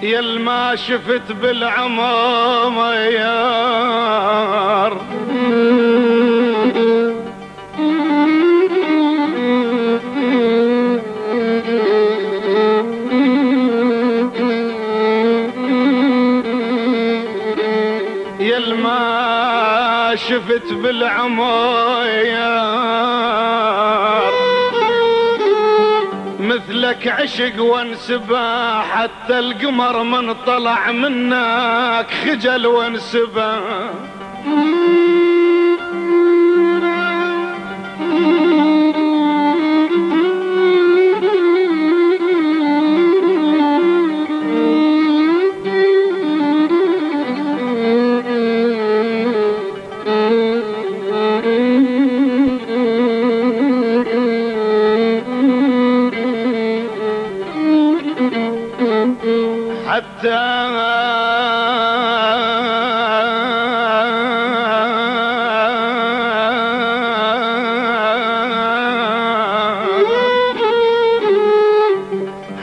يل ما شفت بالعمار يل ما شفت بالعمار مثلك عشق وانسبه، حتى القمر من طلع منك خجل وانسبه.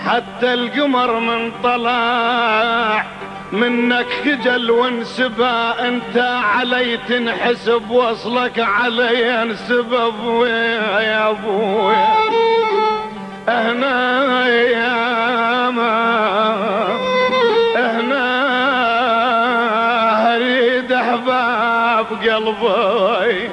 حتى القمر من طلع منك خجل وانسبه. انت علي تنحسب وصلك علي انسبب يا ابويا. هنا يا ما هنا اريد احباب قلبي.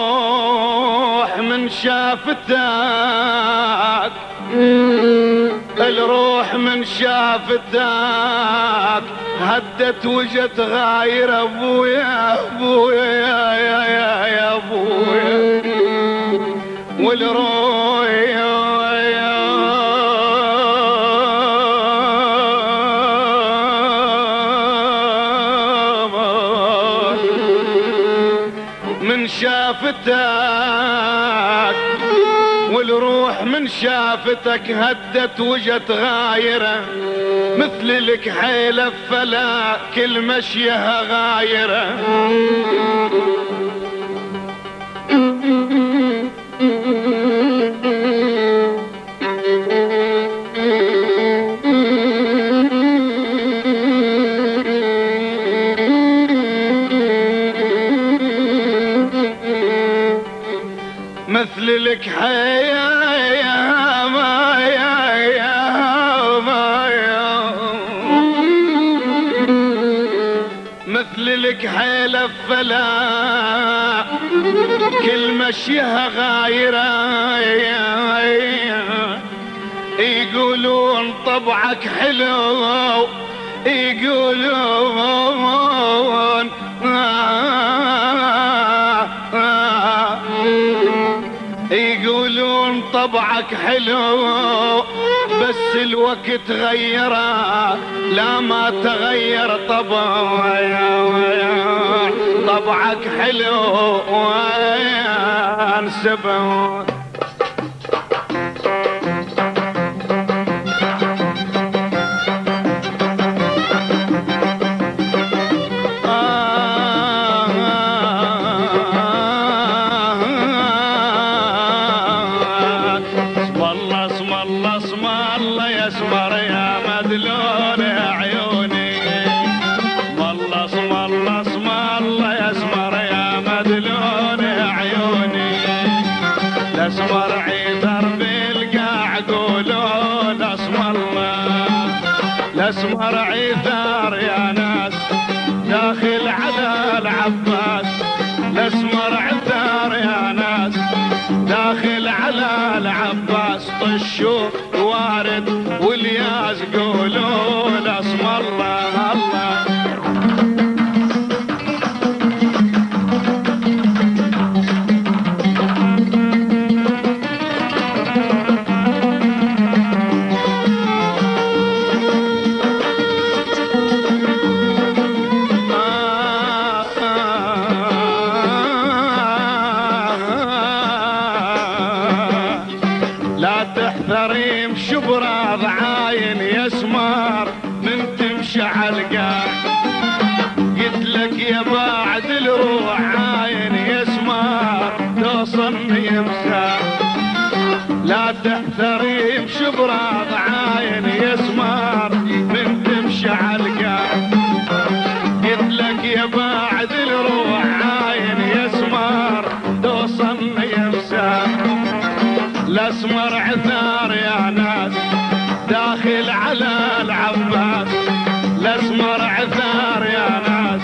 والروح من شافتك، الروح من شافتك هدت وجت غاير. ابويا ابويا يا ابويا. والروح من شافتك، والروح من شافتك هدت وجت غايرة. مثل لك حيلة فلا كل مشيها غايرة. مثل لك حيا ما يا ما يا مثل لك حيلة فلا كل مشيها غايرة. يقولون طبعك حلو، يقولون يقولون طبعك حلو، بس الوقت غيره. لا ما تغير طبعك حلو وانسبه. الاسمر عيثر بالقاع قولون اسم الله. الاسمر عيثر يا ناس داخل على العباس الاسمر عثار يا ناس، داخل على العباس طشوا وارد والياس قولوا الاسم الله الله. لا تحذرين شبراض عاين يا سمار من تمشي عالقاع، قلت لك يا بعد الروح عاين يا سمار توصلني بساع. لا تحذرين شبراض عاين يا سمار من تمشي عالقاع، قلت لك يا بعد الروح عاين يا سمار توصلني بساع. الاسمر عثار يا ناس داخل على العباس، الاسمر عثار يا ناس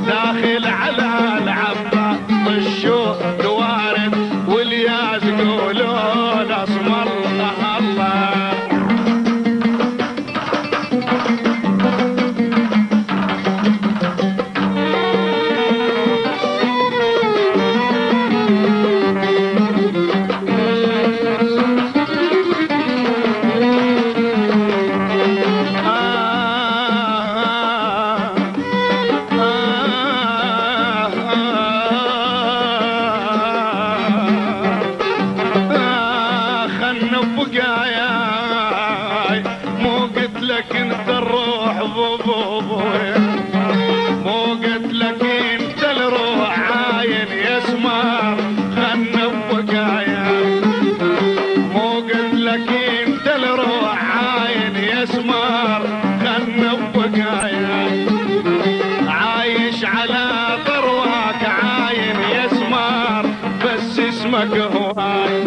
داخل على العباس طشوا الوارد والياس قولوا الاسمر الله الله. مو قلت لك انت الروح بوبوي، مو قلت لك انت الروح عاين يا سمار خلنا بوقايا، مو قلت لك انت الروح عاين يا سمار خلنا بوقايا. عايش على ثرواك عاين يا سمار بس اسمك هواي،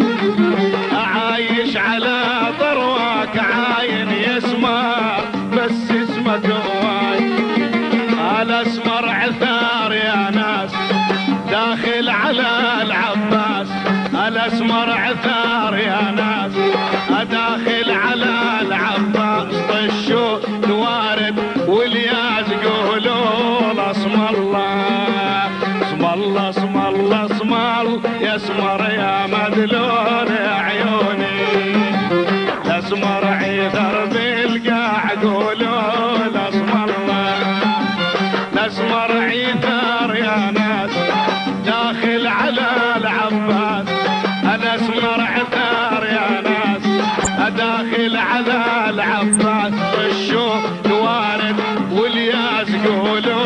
عايش على ثرواك عاين يا سمار بس اسمك هواي. الاسمر عثار يا ناس داخل على العباس، الاسمر عثار يا ناس داخل على العباس طشوا الوارد والياس قولوا الاسم الله. اسم الله اسم الله اسم الله يا اسمر يا مدلول يا عيوني، الاسمر عيثر بالقاع قولوا الاسم الله. الاسمر عيثر يا ناس داخل على العباس، الاسمر عثار يا ناس داخل على العباس